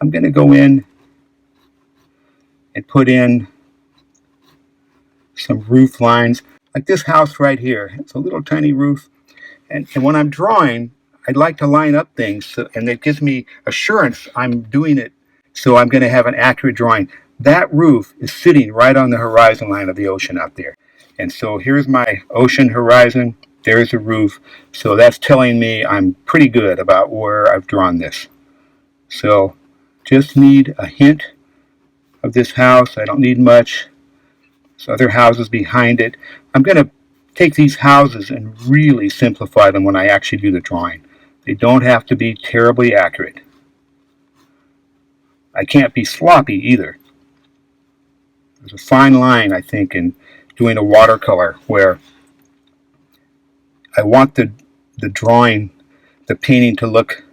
I'm going to go in and put in some roof lines. Like this house right here. It's a little tiny roof. And when I'm drawing, I'd like to line up things, and it gives me assurance I'm doing it, so I'm going to have an accurate drawing. That roof is sitting right on the horizon line of the ocean out there. And so here's my ocean horizon. There's the roof. So that's telling me I'm pretty good about where I've drawn this. So just need a hint of this house. I don't need much. There's other houses behind it. I'm going to take these houses and really simplify them when I actually do the drawing. They don't have to be terribly accurate. I can't be sloppy either. There's a fine line, I think, in doing a watercolor where I want the drawing, the painting to look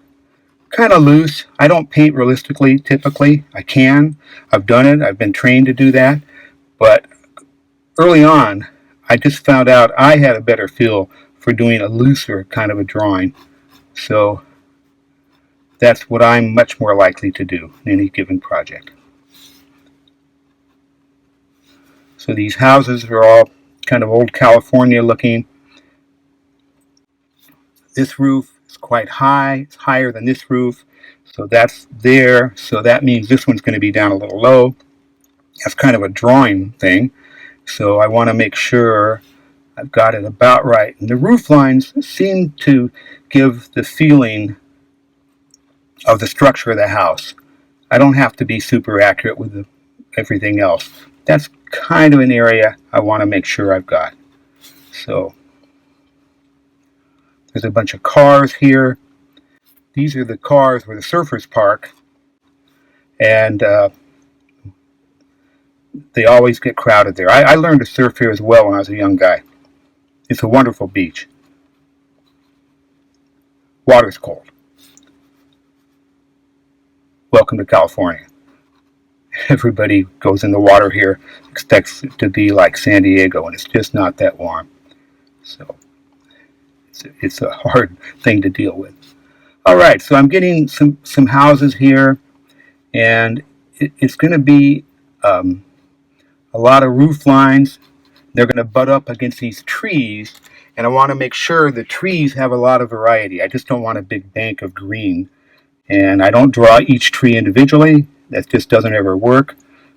kind of loose. I don't paint realistically typically. I can. I've done it. I've been trained to do that. But early on, I just found out I had a better feel for doing a looser kind of a drawing. So that's what I'm much more likely to do in any given project. So these houses are all kind of old California looking. This roof is quite high. It's higher than this roof. So that's there. So that means this one's going to be down a little low. That's kind of a drawing thing. So I want to make sure I've got it about right. And the roof lines seem to give the feeling of the structure of the house. I don't have to be super accurate with everything else. That's kind of an area I want to make sure I've got. So there's a bunch of cars here. These are the cars where the surfers park. And they always get crowded there. I learned to surf here as well when I was a young guy. It's a wonderful beach. Water's cold. Welcome to California. Everybody goes in the water here, expects it to be like San Diego, and it's just not that warm. So it's a hard thing to deal with. All right, so I'm getting some houses here, and it's going to be a lot of roof lines. They're going to butt up against these trees, and I want to make sure the trees have a lot of variety. I just don't want a big bank of green. And I don't draw each tree individually. That just doesn't ever work.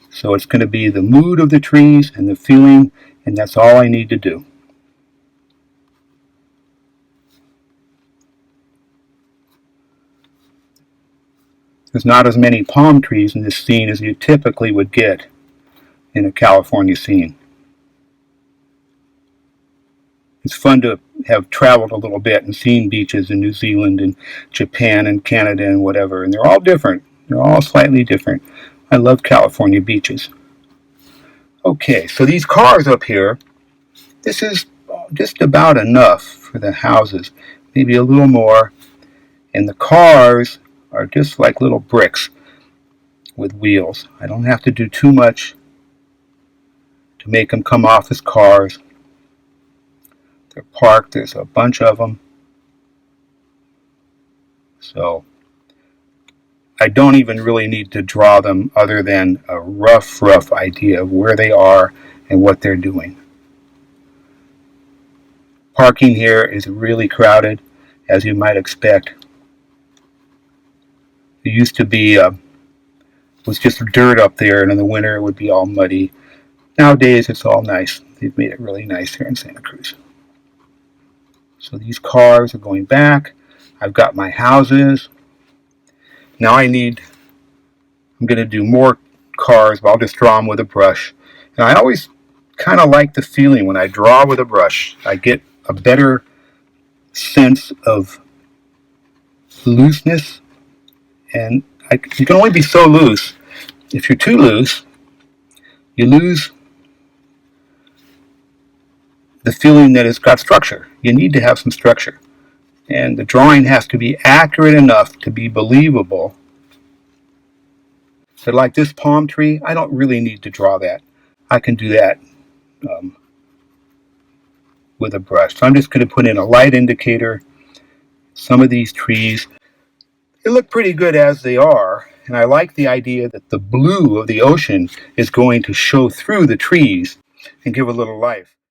So it's going to be the mood of the trees and the feeling, and that's all I need to do. There's not as many palm trees in this scene as you typically would get in a California scene. It's fun to have traveled a little bit and seen beaches in New Zealand and Japan and Canada and whatever, and they're all different. They're all slightly different. I love California beaches. Okay, so these cars up here, this is just about enough for the houses, maybe a little more, and the cars are just like little bricks with wheels. I don't have to do too much to make them come off as cars. They're parked. There's a bunch of them. So I don't even really need to draw them other than a rough idea of where they are and what they're doing. Parking here is really crowded, as you might expect. It used to be was just dirt up there, and in the winter it would be all muddy. Nowadays it's all nice. They've made it really nice here in Santa Cruz. So these cars are going back. I've got my houses. Now I'm going to do more cars, but I'll just draw them with a brush. And I always kind of like the feeling when I draw with a brush. I get a better sense of looseness. And you can only be so loose. If you're too loose, you lose the feeling that it's got structure. You need to have some structure. And the drawing has to be accurate enough to be believable. So like this palm tree, I don't really need to draw that. I can do that with a brush. So I'm just going to put in a light indicator. Some of these trees, they look pretty good as they are. And I like the idea that the blue of the ocean is going to show through the trees and give a little life.